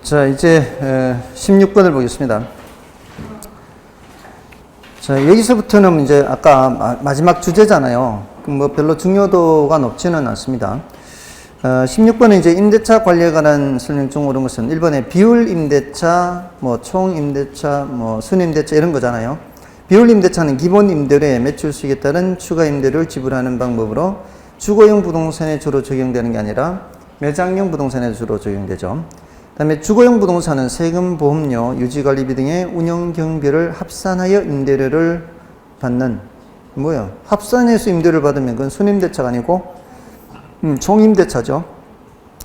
자, 이제 16번을 보겠습니다. 자, 여기서부터는 이제 아까 마지막 주제잖아요. 뭐 별로 중요도가 높지는 않습니다. 16번은 이제 임대차 관리에 관한 설명 중 옳은 것은 1번에 비율 임대차, 뭐 총 임대차, 뭐 순임대차 이런 거잖아요. 비율 임대차는 기본 임대료의 매출 수익에 따른 추가 임대료를 지불하는 방법으로 주거용 부동산에 주로 적용되는 게 아니라 매장용 부동산에 주로 적용되죠. 그다음에 주거용 부동산은 세금, 보험료, 유지관리비 등의 운영 경비를 합산하여 임대료를 받는 뭐야? 합산해서 임대료를 받으면 그건 순임대차가 아니고 총임대차죠.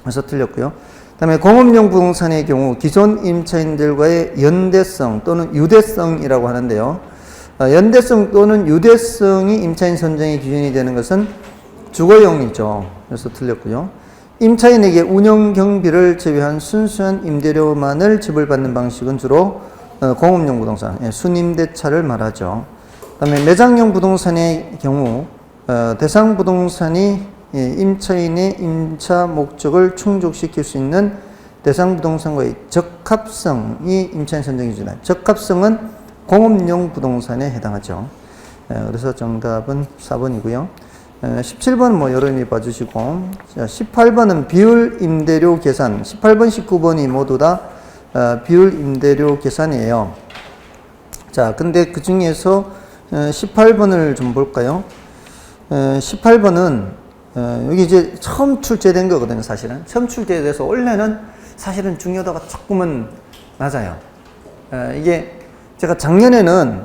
그래서 틀렸고요. 그다음에 공업용 부동산의 경우 기존 임차인들과의 연대성 또는 유대성이라고 하는데요. 연대성 또는 유대성이 임차인 선정의 기준이 되는 것은 주거용이죠. 그래서 틀렸고요. 임차인에게 운영 경비를 제외한 순수한 임대료만을 지불받는 방식은 주로 공업용 부동산, 순임대차를 말하죠. 그다음에 매장용 부동산의 경우 대상 부동산이 임차인의 임차 목적을 충족시킬 수 있는 대상 부동산과의 적합성이 임차인 선정 기준이다. 적합성은 공업용 부동산에 해당하죠. 그래서 정답은 4번이고요. 17번은 뭐 여러분이 봐주시고, 18번은 비율 임대료 계산, 18번, 19번이 모두 다 비율 임대료 계산이에요. 자, 근데 그 중에서 18번을 좀 볼까요? 18번은 여기 이제 처음 출제된 거거든요, 사실은. 처음 출제돼서 원래는 사실은 중요도가 조금은 낮아요. 이게 제가 작년에는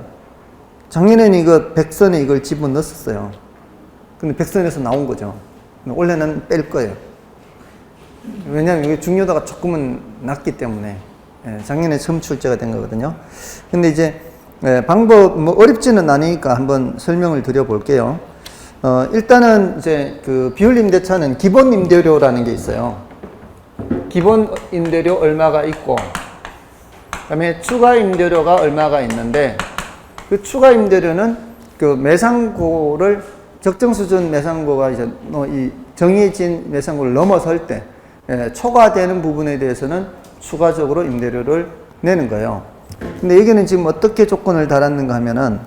이거 백선에 이걸 집어넣었어요. 근데 백선에서 나온 거죠. 원래는 뺄 거예요. 왜냐하면 이게 중요도가 조금은 낮기 때문에 작년에 처음 출제가 된 거거든요. 근데 이제 방법 뭐 어렵지는 않으니까 한번 설명을 드려볼게요. 일단은 이제 그 비율 임대차는 기본 임대료라는 게 있어요. 기본 임대료 얼마가 있고, 그다음에 추가 임대료가 얼마가 있는데, 그 추가 임대료는 그 매상고를 적정 수준 매상고가 이제 이 정해진 매상고를 넘어설 때 초과되는 부분에 대해서는 추가적으로 임대료를 내는 거예요. 근데 여기는 지금 어떻게 조건을 달았는가 하면은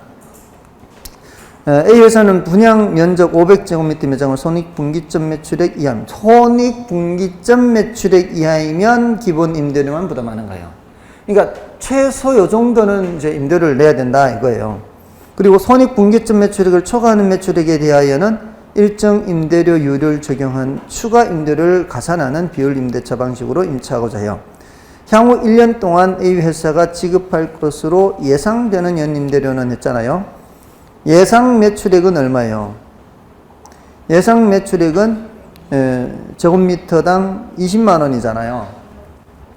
A 회사는 분양 면적 500제곱미터 매장을 손익분기점 매출액 이하면, 손익분기점 매출액 이하이면 기본 임대료만 부담하는 거예요. 그러니까 최소 요 정도는 이제 임대료를 내야 된다 이거예요. 그리고 손익분기점 매출액을 초과하는 매출액에 대하여는 일정 임대료율을 적용한 추가 임대료를 가산하는 비율 임대차 방식으로 임차하고자 해요. 향후 1년 동안 A 회사가 지급할 것으로 예상되는 연임대료는 했잖아요. 예상 매출액은 얼마예요? 예상 매출액은 제곱미터당 20만 원이잖아요.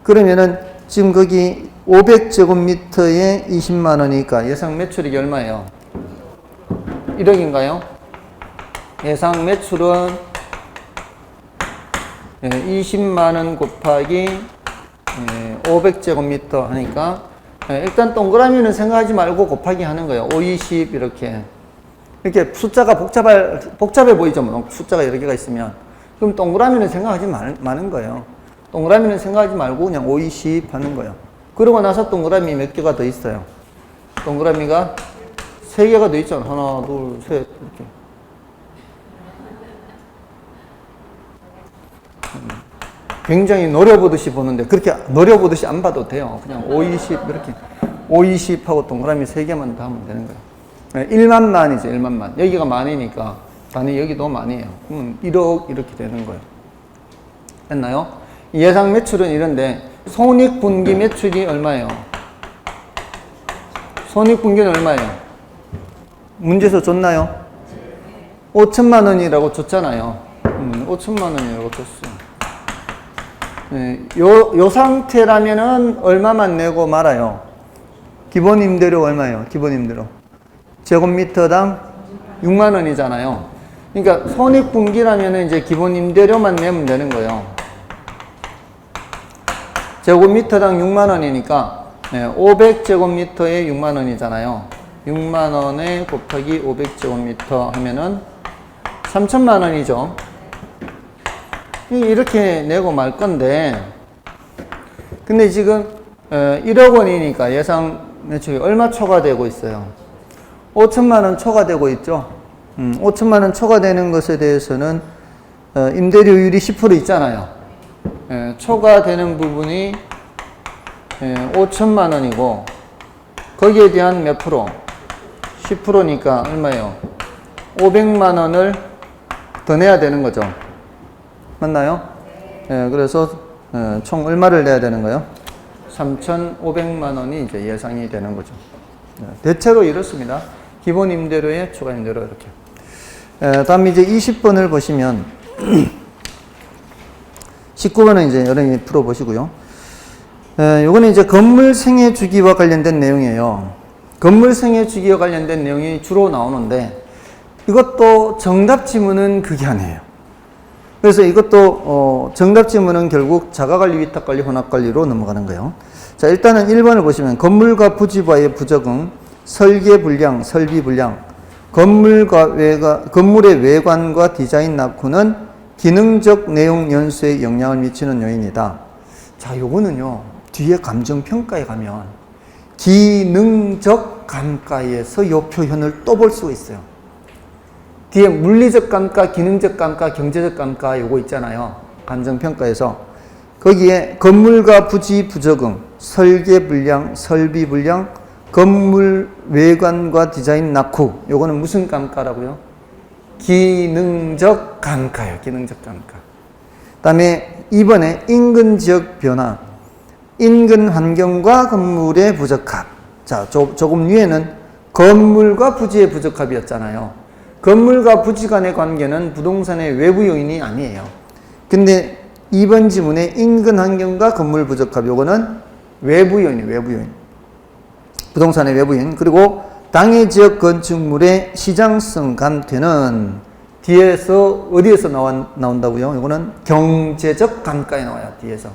그러면은 지금 거기 500제곱미터에 20만 원이니까 예상 매출액이 얼마예요? 1억인가요? 예상 매출은 20만 원 곱하기 500제곱미터 하니까 일단 동그라미는 생각하지 말고 곱하기 하는 거예요. 5, 20 이렇게 숫자가 복잡해 보이죠. 뭐 숫자가 여러 개가 있으면. 그럼 동그라미는 생각하지 마는 거예요. 동그라미는 생각하지 말고 그냥 5, 20 하는 거예요. 그러고 나서 동그라미 몇 개가 더 있어요? 동그라미가 3개가 더 있잖아. 하나, 둘, 셋 이렇게. 굉장히 노려보듯이 보는데 그렇게 노려보듯이 안 봐도 돼요. 그냥 5, 20 이렇게 5, 20 하고 동그라미 3개만 더 하면 되는 거예요. 1만만이죠. 1만만. 여기가 만이니까 단위 여기도 만이에요. 그럼 1억 이렇게 되는 거예요. 됐나요? 예상 매출은 이런데 손익분기 매출이 얼마예요? 손익분기는 얼마예요? 문제에서 줬나요? 5천만 원이라고 줬잖아요. 5천만 원이라고 줬어요. 네, 요 상태라면은 얼마만 내고 말아요? 기본 임대료 얼마예요? 기본 임대료. 제곱미터당 6만 원이잖아요. 그러니까 손익분기라면은 이제 기본 임대료만 내면 되는 거예요. 제곱미터당 6만 원이니까 500제곱미터에 6만 원이잖아요. 6만 원에 곱하기 500제곱미터 하면은 3천만 원이죠. 이렇게 내고 말 건데 근데 지금 1억 원이니까 예상 매출이 얼마 초과되고 있어요? 5천만 원 초과되고 있죠. 5천만 원 초과되는 것에 대해서는 임대료율이 10% 있잖아요. 초과되는 부분이 5천만 원이고 거기에 대한 몇 프로? 10%니까 얼마예요? 500만 원을 더 내야 되는 거죠. 맞나요? 그래서 총 얼마를 내야 되는 거예요? 3,500만 원이 이제 예상이 되는 거죠. 대체로 이렇습니다. 기본 임대료에 추가 임대료 이렇게. 다음 이제 20번을 보시면 19번은 이제 여러분이 풀어보시고요. 요거는 이제 건물 생애 주기와 관련된 내용이에요. 건물 생애 주기와 관련된 내용이 주로 나오는데 이것도 정답 지문은 그게 아니에요. 그래서 이것도 정답 지문은 결국 자가관리, 위탁관리, 혼합관리로 넘어가는 거예요. 자, 일단은 1번을 보시면 건물과 부지와의 부적응, 설계 불량, 설비 불량, 건물의 외관과 디자인 낙후는 기능적 내용 연수에 영향을 미치는 요인이다. 자, 요거는요, 뒤에 감정평가에 가면 기능적 감가에서 요 표현을 또 볼 수가 있어요. 뒤에 물리적 감가, 기능적 감가, 경제적 감가 요거 있잖아요. 감정평가에서. 거기에 건물과 부지 부적응, 설계 불량, 설비 불량, 건물 외관과 디자인 낙후. 요거는 무슨 감가라고요? 기능적 감가예요. 기능적 감가. 그 다음에 2번에 인근 지역 변화. 인근 환경과 건물의 부적합. 자, 조금 위에는 건물과 부지의 부적합이었잖아요. 건물과 부지 간의 관계는 부동산의 외부 요인이 아니에요. 근데 2번 지문에 인근 환경과 건물 부적합, 요거는 외부 요인이에요. 외부 요인. 부동산의 외부 요인. 그리고 당해 지역 건축물의 시장성 감퇴는 뒤에서 어디에서 나온다고요? 요거는 경제적 감가에 나와요. 뒤에서.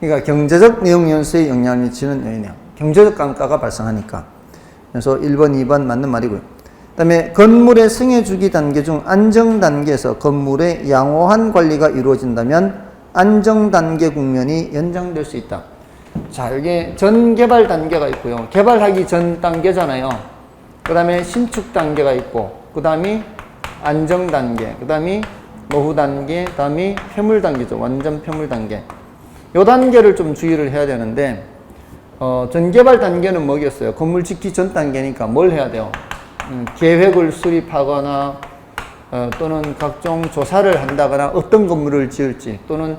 그러니까 경제적 내용 연수에 영향을 미치는 요인이에요. 경제적 감가가 발생하니까. 그래서 1번, 2번 맞는 말이고요. 그 다음에 건물의 생애 주기 단계 중 안정 단계에서 건물의 양호한 관리가 이루어진다면 안정 단계 국면이 연장될 수 있다. 자, 여기 전 개발 단계가 있고요. 개발하기 전 단계잖아요. 그 다음에 신축 단계가 있고, 그 다음이 안정 단계, 그 다음이 노후 단계, 그 다음이 폐물 단계죠. 완전 폐물 단계. 요 단계를 좀 주의를 해야 되는데, 전개발 단계는 뭐겠어요? 건물 짓기 전 단계니까 뭘 해야 돼요? 계획을 수립하거나 또는 각종 조사를 한다거나 어떤 건물을 지을지 또는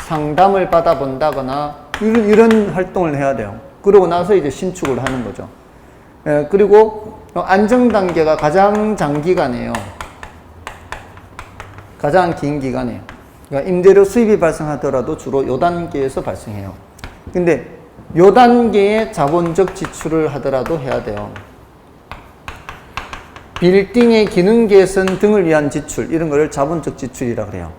상담을 받아본다거나 이런 활동을 해야 돼요. 그러고 나서 이제 신축을 하는 거죠. 그리고 안정 단계가 가장 장기간이에요. 가장 긴 기간이에요. 그러니까 임대료 수입이 발생하더라도 주로 요 단계에서 발생해요. 근데 요 단계에 자본적 지출을 하더라도 해야 돼요. 빌딩의 기능 개선 등을 위한 지출, 이런 거를 자본적 지출이라 그래요.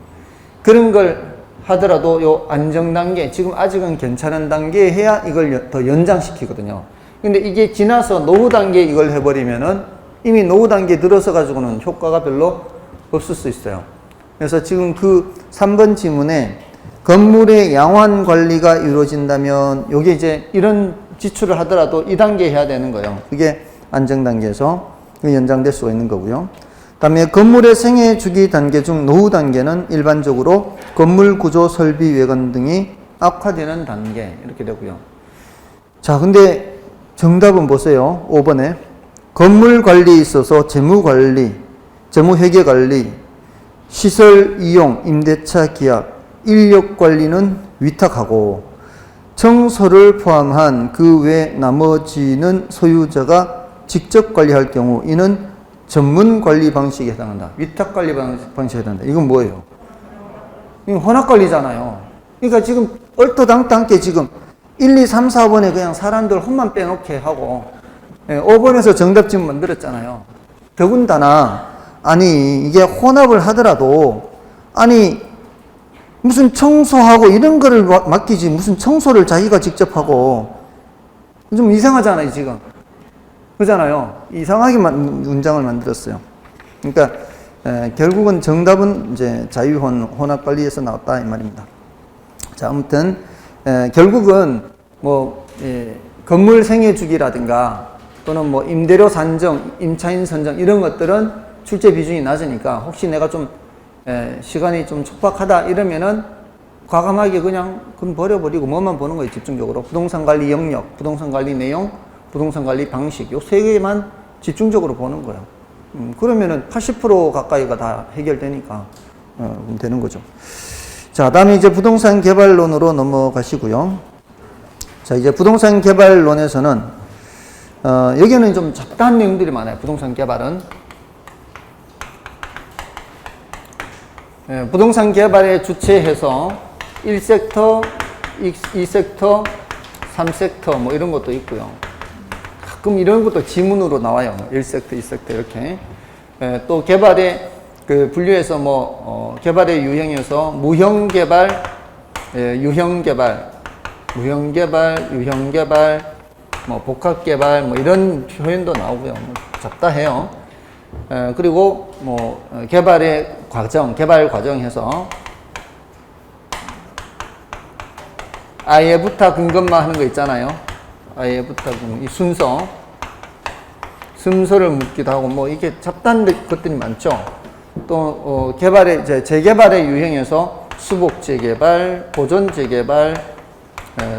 그런 걸 하더라도 요 안정 단계, 지금 아직은 괜찮은 단계에 해야 이걸 더 연장시키거든요. 근데 이게 지나서 노후 단계에 이걸 해버리면은 이미 노후 단계에 들어서 가지고는 효과가 별로 없을 수 있어요. 그래서 지금 그 3번 지문에 건물의 양호한 관리가 이루어진다면 요게 이제 이런 지출을 하더라도 이 단계에 해야 되는 거예요. 그게 안정 단계에서 연장될 수가 있는 거고요. 다음에 건물의 생애 주기 단계 중 노후 단계는 일반적으로 건물 구조, 설비, 외관 등이 악화되는 단계 이렇게 되고요. 자, 근데 정답은 보세요. 5번에 건물 관리에 있어서 재무 관리, 재무 회계 관리, 시설 이용, 임대차 계약, 인력 관리는 위탁하고 청소를 포함한 그 외 나머지는 소유자가 직접 관리할 경우 이는 전문 관리 방식에 해당한다. 위탁 관리 방식에 해당한다. 이건 뭐예요? 이건 혼합 관리잖아요. 그러니까 지금 얼토당토않게 지금 1, 2, 3, 4번에 그냥 사람들 혼만 빼놓게 하고 5번에서 정답 지금 만들었잖아요. 더군다나 아니 이게 혼합을 하더라도 아니 무슨 청소하고 이런 거를 맡기지 무슨 청소를 자기가 직접 하고 좀 이상하잖아요 지금. 그잖아요. 이상하게 문장을 만들었어요. 그러니까 결국은 정답은 이제 자유혼합 관리에서 나왔다 이 말입니다. 자, 아무튼 결국은 뭐 건물 생애주기라든가 또는 뭐 임대료 산정, 임차인 선정 이런 것들은 출제 비중이 낮으니까 혹시 내가 좀 시간이 좀 촉박하다 이러면은 과감하게 그냥 그건 버려버리고 뭐만 보는 거예요. 집중적으로 부동산 관리 영역, 부동산 관리 내용, 부동산 관리 방식 요 세 개만 집중적으로 보는 거예요. 그러면은 80% 가까이가 다 해결되니까 되는 거죠. 자, 다음에 이제 부동산 개발론으로 넘어가시고요. 자, 이제 부동산 개발론에서는 여기는 좀 잡다한 내용들이 많아요. 부동산 개발은 부동산 개발에 주체해서 1섹터, 2섹터, 3섹터 뭐 이런 것도 있고요. 가끔 이런 것도 지문으로 나와요. 1섹터, 2섹터 이렇게. 또 개발에 분류해서 뭐 개발의 유형에서 무형개발, 유형개발, 무형개발, 유형개발, 뭐 복합개발 뭐 이런 표현도 나오고요. 뭐 잡다해요. 그리고 뭐 개발의 과정, 개발 과정에서 아예부터 근검마 하는 거 있잖아요. 아예부터 이 순서를 묻기도 하고 뭐 이게 잡다한 것들이 많죠. 또 개발의 재개발의 유형에서 수복 재개발, 보존 재개발,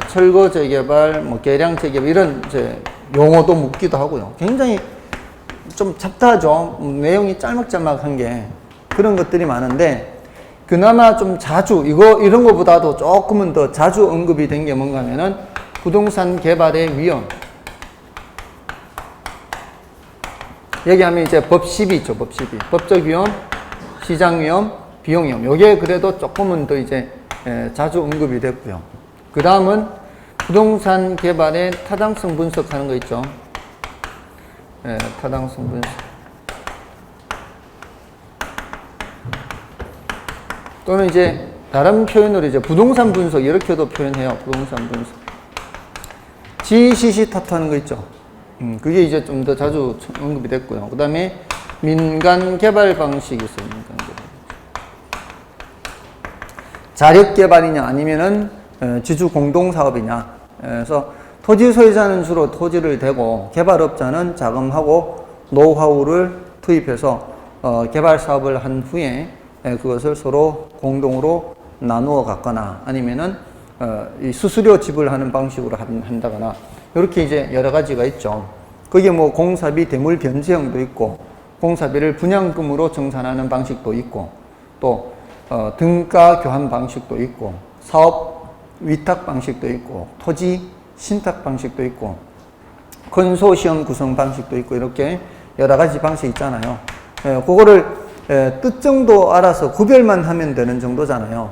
철거 재개발, 뭐 개량 재개발 이런 용어도 묻기도 하고요. 굉장히 좀 잡다하죠. 내용이 짤막짤막한 게 그런 것들이 많은데 그나마 좀 자주 이런 거보다도 조금은 더 자주 언급이 된 게 뭔가 하면은 부동산 개발의 위험. 얘기하면 이제 법 12 있죠. 법 12. 법적 위험, 시장 위험, 비용 위험. 요게 그래도 조금은 더 이제 자주 언급이 됐고요. 그 다음은 부동산 개발의 타당성 분석하는 거 있죠. 타당성 분석. 또는 이제 다른 표현으로 이제 부동산 분석 이렇게도 표현해요. 부동산 분석. 지시시타트 하는 거 있죠. 그게 이제 좀 더 자주 언급이 됐고요. 그 다음에 민간 개발 방식이 있어요. 민간 개발. 자력 개발이냐 아니면은 지주 공동 사업이냐. 그래서 토지 소유자는 주로 토지를 대고 개발업자는 자금하고 노하우를 투입해서 개발 사업을 한 후에 그것을 서로 공동으로 나누어 갖거나 아니면은 이 수수료 지불하는 방식으로 한다거나 이렇게 이제 여러 가지가 있죠. 그게 뭐 공사비 대물 변제형도 있고 공사비를 분양금으로 정산하는 방식도 있고 또 등가 교환 방식도 있고 사업 위탁 방식도 있고 토지 신탁 방식도 있고 컨소시엄 구성 방식도 있고 이렇게 여러 가지 방식이 있잖아요. 그거를 뜻 정도 알아서 구별만 하면 되는 정도잖아요.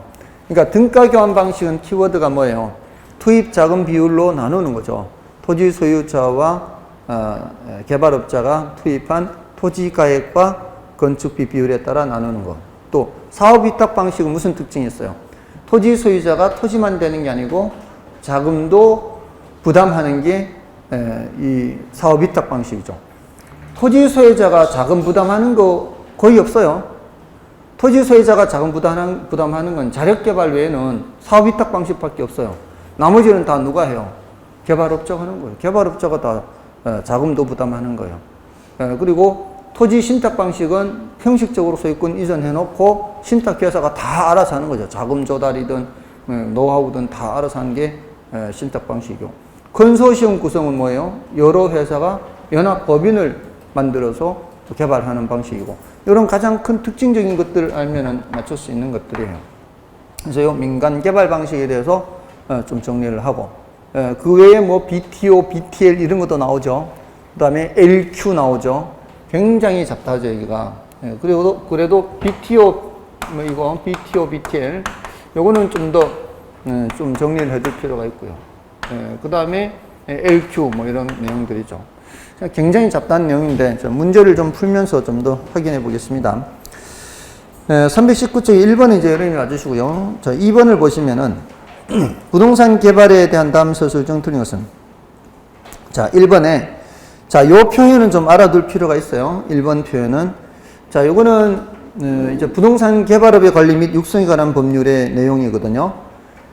그러니까 등가 교환 방식은 키워드가 뭐예요? 투입 자금 비율로 나누는 거죠. 토지 소유자와 개발업자가 투입한 토지 가액과 건축비 비율에 따라 나누는 거. 또 사업 위탁 방식은 무슨 특징이 있어요? 토지 소유자가 토지만 되는 게 아니고 자금도 부담하는 게 이 사업 위탁 방식이죠. 토지 소유자가 자금 부담하는 거 거의 없어요. 토지 소유자가 자금 부담하는 건 자력 개발 외에는 사업 위탁 방식밖에 없어요. 나머지는 다 누가 해요? 개발업자가 하는 거예요. 개발업자가 다 자금도 부담하는 거예요. 그리고 토지 신탁 방식은 형식적으로 소유권 이전해놓고 신탁회사가 다 알아서 하는 거죠. 자금 조달이든 노하우든 다 알아서 하는 게 신탁 방식이고. 컨소시엄 구성은 뭐예요? 여러 회사가 연합 법인을 만들어서 개발하는 방식이고. 이런 가장 큰 특징적인 것들을 알면은 맞출 수 있는 것들이에요. 그래서 이 민간 개발 방식에 대해서 좀 정리를 하고, 그 외에 뭐 BTO, BTL 이런 것도 나오죠. 그 다음에 LQ 나오죠. 굉장히 잡다하죠, 여기가. 그래도 BTO, 뭐 이거, BTO, BTL, 요거는 좀 더, 좀 정리를 해둘 필요가 있고요. 그 다음에 LQ, 뭐 이런 내용들이죠. 굉장히 잡다한 내용인데, 문제를 좀 풀면서 좀 더 확인해 보겠습니다. 319쪽에 1번에 이제 여러분이 와주시고요. 자, 2번을 보시면은, 부동산 개발에 대한 다음 서술 중 틀린 것은, 자, 1번에, 자, 요 표현은 좀 알아둘 필요가 있어요. 1번 표현은. 자, 요거는, 이제 부동산 개발업의 관리 및 육성에 관한 법률의 내용이거든요.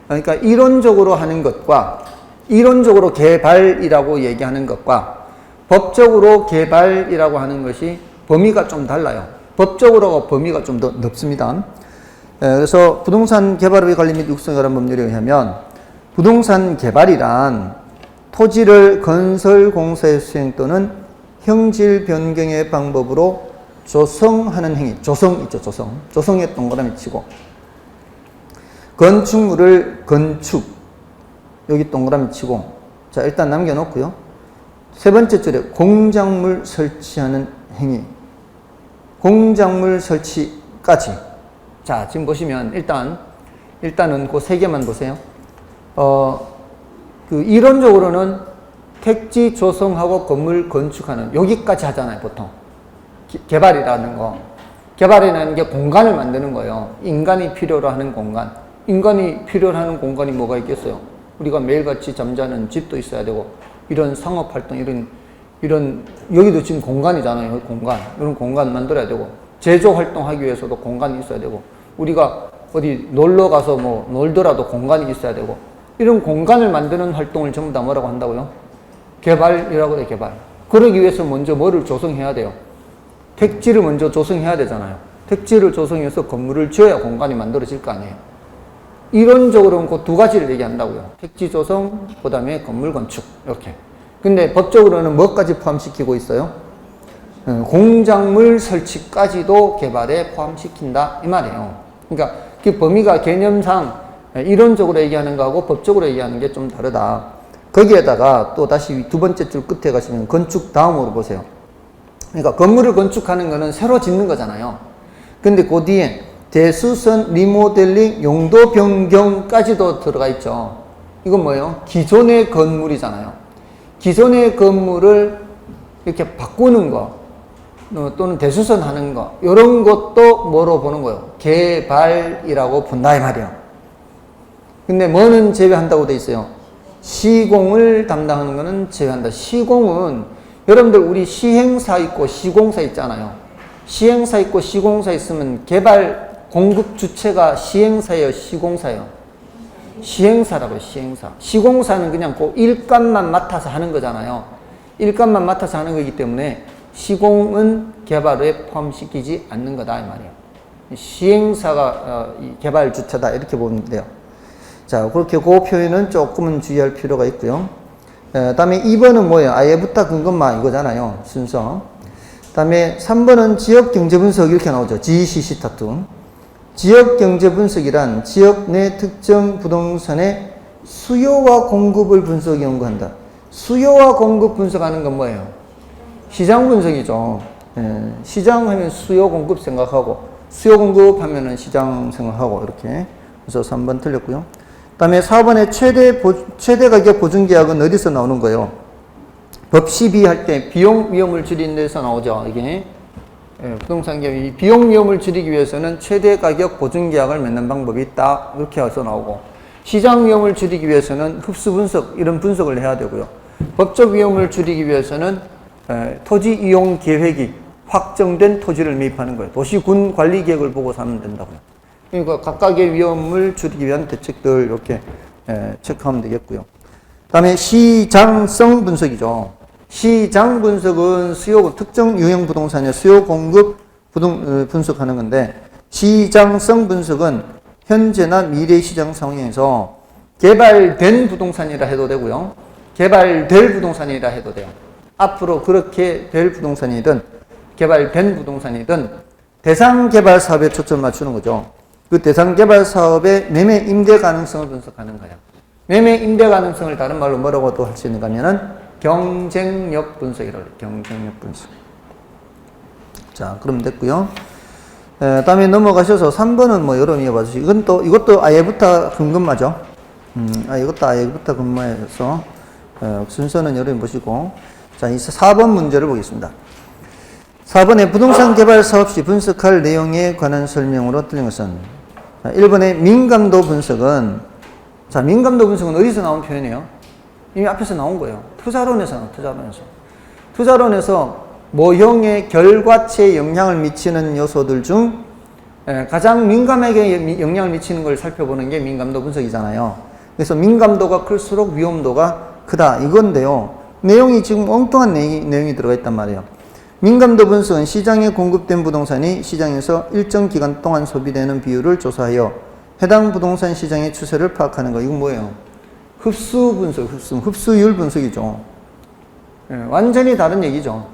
그러니까 이론적으로 하는 것과 이론적으로 개발이라고 얘기하는 것과 법적으로 개발이라고 하는 것이 범위가 좀 달라요. 법적으로 범위가 좀 더 넓습니다. 그래서 부동산 개발의 관리 및 육성에 관한 법률에 의하면 부동산 개발이란 토지를 건설 공사의 수행 또는 형질 변경의 방법으로 조성하는 행위. 조성 있죠, 조성. 조성에 동그라미 치고. 건축물을 건축. 여기 동그라미 치고. 자, 일단 남겨놓고요. 세 번째 줄에 공작물 설치하는 행위. 공작물 설치까지. 자, 지금 보시면 일단은 그 세 개만 보세요. 이론적으로는 택지 조성하고 건물 건축하는 여기까지 하잖아요, 보통. 개발이라는 거. 개발이라는 게 공간을 만드는 거예요. 인간이 필요로 하는 공간. 인간이 필요로 하는 공간이 뭐가 있겠어요? 우리가 매일같이 잠자는 집도 있어야 되고, 이런 상업활동, 이런, 여기도 지금 공간이잖아요, 공간. 이런 공간 만들어야 되고, 제조활동하기 위해서도 공간이 있어야 되고, 우리가 어디 놀러 가서 뭐 놀더라도 공간이 있어야 되고, 이런 공간을 만드는 활동을 전부 다 뭐라고 한다고요? 개발이라고 해요, 개발. 그러기 위해서 먼저 뭐를 조성해야 돼요? 택지를 먼저 조성해야 되잖아요. 택지를 조성해서 건물을 지어야 공간이 만들어질 거 아니에요. 이론적으로는 그 두 가지를 얘기한다고요. 택지 조성, 그 다음에 건물 건축, 이렇게. 근데 법적으로는 뭐까지 포함시키고 있어요? 공작물 설치까지도 개발에 포함시킨다, 이 말이에요. 그러니까 그 범위가 개념상 이론적으로 얘기하는 거하고 법적으로 얘기하는 게 좀 다르다. 거기에다가 또 다시 두 번째 줄 끝에 가시면 건축 다음으로 보세요. 그러니까 건물을 건축하는 거는 새로 짓는 거잖아요. 근데 그 뒤에 대수선, 리모델링, 용도 변경까지도 들어가 있죠. 이건 뭐예요? 기존의 건물이잖아요. 기존의 건물을 이렇게 바꾸는 거 또는 대수선하는 거 이런 것도 뭐로 보는 거예요? 개발이라고 본다 이 말이에요. 근데 뭐는 제외한다고 돼 있어요? 시공을 담당하는 거는 제외한다. 시공은 여러분들 우리 시행사 있고 시공사 있잖아요. 시행사 있고 시공사 있으면 개발 공급 주체가 시행사예요, 시공사예요? 시행사라고요, 시행사. 시공사는 그냥 그 일감만 맡아서 하는 거잖아요. 일감만 맡아서 하는 거기 때문에 시공은 개발에 포함시키지 않는 거다 이 말이에요. 시행사가 개발 주체다 이렇게 보면 돼요. 자, 그렇게 그 표현은 조금은 주의할 필요가 있고요. 다음에 2번은 뭐예요? 아예부터 근거만 이거잖아요. 순서. 다음에 3번은 지역경제분석 이렇게 나오죠. GCC타투. 지역경제분석이란 지역 내 특정 부동산의 수요와 공급을 분석 연구한다. 수요와 공급 분석하는 건 뭐예요? 시장 분석이죠. 시장 하면 수요 공급 생각하고 수요 공급 하면은 시장 생각하고 이렇게. 그래서 3번 틀렸고요. 다음에 4번에 최대 가격 보증계약은 어디서 나오는 거예요? 법 12 할 때 비용 위험을 줄이는 데서 나오죠. 이게 부동산 기업이 비용 위험을 줄이기 위해서는 최대 가격 보증계약을 맺는 방법이 있다. 이렇게 해서 나오고 시장 위험을 줄이기 위해서는 흡수 분석 이런 분석을 해야 되고요. 법적 위험을 줄이기 위해서는 토지 이용 계획이 확정된 토지를 매입하는 거예요. 도시군 관리 계획을 보고서 하면 된다고요. 그러니까 각각의 위험을 줄이기 위한 대책들 이렇게 체크하면 되겠고요. 그 다음에 시장성 분석이죠. 시장 분석은 수요, 특정 유형 부동산의 수요 공급 분석하는 건데 시장성 분석은 현재나 미래 시장 상황에서 개발된 부동산이라 해도 되고요. 개발될 부동산이라 해도 돼요. 앞으로 그렇게 될 부동산이든 개발된 부동산이든 대상 개발 사업에 초점을 맞추는 거죠. 그 대상 개발 사업의 매매 임대 가능성을 분석하는 거예요. 매매 임대 가능성을 다른 말로 뭐라고도 할 수 있는가 하면은 경쟁력 분석이라고 해요. 경쟁력 분석. 자, 그럼 됐고요. 다음에 넘어가셔서 3번은 뭐 여러분이 봐주시고 이것도 아예부터 근거마죠. 이것도 아예부터 근거해서 순서는 여러분이 보시고 자, 이제 4번 문제를 보겠습니다. 4번에 부동산 개발 사업 시 분석할 내용에 관한 설명으로 틀린 것은 1번의 민감도 분석은 자, 민감도 분석은 어디서 나온 표현이에요? 이미 앞에서 나온 거예요. 투자론에서 나온 투자론에서. 투자론에서 모형의 결과치에 영향을 미치는 요소들 중 가장 민감하게 영향을 미치는 걸 살펴보는 게 민감도 분석이잖아요. 그래서 민감도가 클수록 위험도가 크다 이건데요. 내용이 지금 엉뚱한 내용이 들어가 있단 말이에요. 민감도 분석은 시장에 공급된 부동산이 시장에서 일정 기간 동안 소비되는 비율을 조사하여 해당 부동산 시장의 추세를 파악하는 거. 이건 뭐예요? 흡수 분석, 흡수율 분석이죠. 완전히 다른 얘기죠.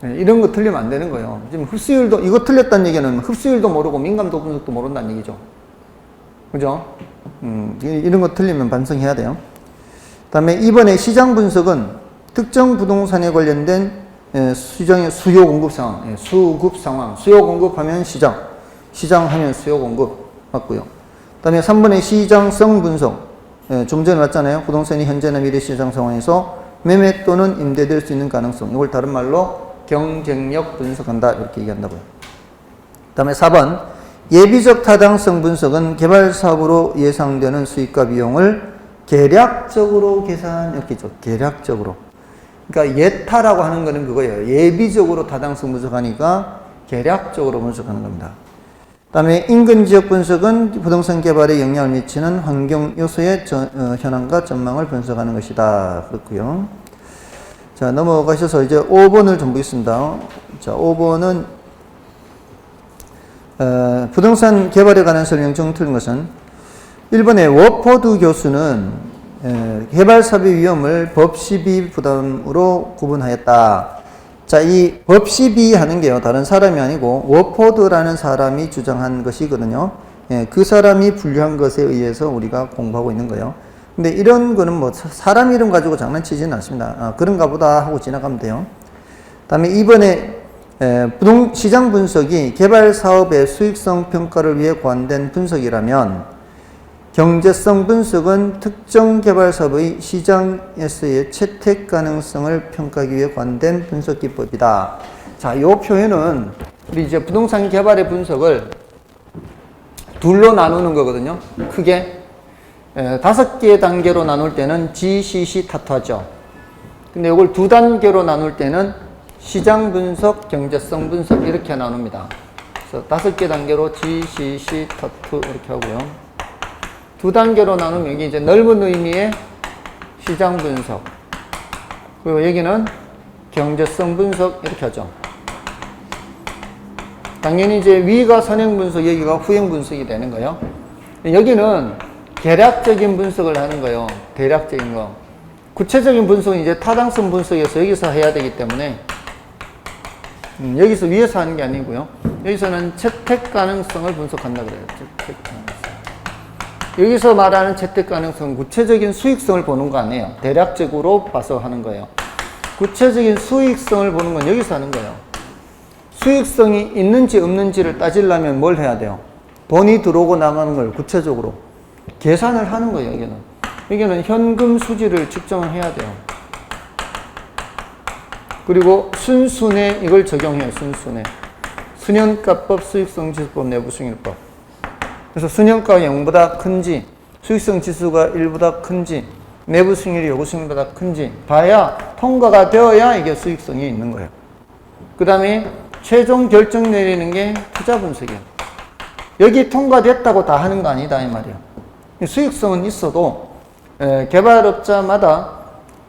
이런 거 틀리면 안 되는 거예요. 지금 흡수율도, 이거 틀렸다는 얘기는 흡수율도 모르고 민감도 분석도 모른다는 얘기죠. 그죠? 이런 거 틀리면 반성해야 돼요. 그 다음에 이번에 시장 분석은 특정 부동산에 관련된 시장의 수요 공급 상황, 수급 상황, 수요 공급하면 시장, 시장하면 수요 공급 맞고요. 그 다음에 3번의 시장성 분석, 좀 전에 왔잖아요. 부동산이 현재나 미래 시장 상황에서 매매 또는 임대될 수 있는 가능성, 이걸 다른 말로 경쟁력 분석한다 이렇게 얘기한다고요. 그 다음에 4번 예비적 타당성 분석은 개발 사업으로 예상되는 수익과 비용을 계략적으로 계산했겠죠. 계략적으로. 그러니까 예타라고 하는 거는 그거예요. 예비적으로 타당성 분석하니까 계략적으로 분석하는 겁니다. 그 다음에 인근 지역 분석은 부동산 개발에 영향을 미치는 환경 요소의 현황과 전망을 분석하는 것이다. 그렇고요. 자, 넘어가셔서 이제 5번을 좀 보겠습니다. 자, 5번은 부동산 개발에 관한 설명중 틀린 것은 1번의 워포드 교수는 개발 사업의 위험을 법시비 부담으로 구분하였다. 자, 이 법시비 하는 게요, 다른 사람이 아니고 워포드라는 사람이 주장한 것이거든요. 그 사람이 분류한 것에 의해서 우리가 공부하고 있는 거예요. 근데 이런 거는 뭐 사람 이름 가지고 장난치지는 않습니다. 그런가 보다 하고 지나가면 돼요. 그 다음에 이번에 시장 분석이 개발 사업의 수익성 평가를 위해 고안된 분석이라면 경제성 분석은 특정 개발 사업의 시장에서의 채택 가능성을 평가하기 위해 고안된 분석 기법이다. 자, 이 표현은 우리 이제 부동산 개발의 분석을 둘로 나누는 거거든요. 크게 5개의 단계로 나눌 때는 GCC 타투하죠. 근데 이걸 2단계로 나눌 때는 시장 분석, 경제성 분석 이렇게 나눕니다. 그래서 5개 단계로 GCC 타투 이렇게 하고요. 2단계로 나누면 여기 이제 넓은 의미의 시장 분석, 그리고 여기는 경제성 분석 이렇게 하죠. 당연히 이제 위가 선행 분석, 여기가 후행 분석이 되는 거예요. 여기는 계략적인 분석을 하는 거예요. 대략적인 거. 구체적인 분석은 이제 타당성 분석에서 여기서 해야 되기 때문에 여기서 위에서 하는 게 아니고요. 여기서는 채택 가능성을 분석한다 그래요. 채택 가능성. 여기서 말하는 채택 가능성은 구체적인 수익성을 보는 거 아니에요. 대략적으로 봐서 하는 거예요. 구체적인 수익성을 보는 건 여기서 하는 거예요. 수익성이 있는지 없는지를 따지려면 뭘 해야 돼요? 돈이 들어오고 나가는 걸 구체적으로 계산을 하는 거예요. 여기는 현금 수지를 측정을 해야 돼요. 그리고 순순에 이걸 적용해요. 순순에 순현가법, 수익성 지수법, 내부승인법. 그래서 순현가가 0보다 큰지, 수익성 지수가 1보다 큰지, 내부 승률이 요구 승률보다 큰지 봐야, 통과가 되어야 이게 수익성이 있는 거예요. 그 다음에 최종 결정 내리는 게 투자 분석이에요. 여기 통과됐다고 다 하는 거 아니다 이 말이에요. 수익성은 있어도 개발업자마다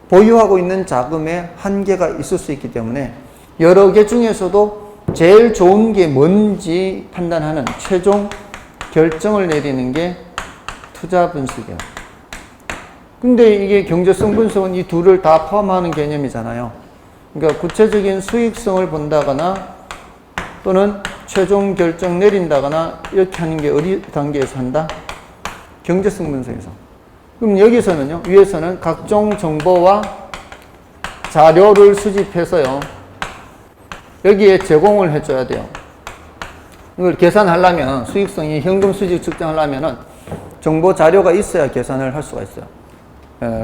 보유하고 있는 자금에 한계가 있을 수 있기 때문에 여러 개 중에서도 제일 좋은 게 뭔지 판단하는 최종 결정을 내리는 게 투자 분석이에요. 근데 이게 경제성 분석은 이 둘을 다 포함하는 개념이잖아요. 그러니까 구체적인 수익성을 본다거나 또는 최종 결정 내린다거나 이렇게 하는 게 어디 단계에서 한다? 경제성 분석에서. 그럼 여기서는요, 위에서는 각종 정보와 자료를 수집해서요, 여기에 제공을 해줘야 돼요. 이걸 계산하려면, 수익성이 현금 수집 측정하려면은 정보 자료가 있어야 계산을 할 수가 있어요.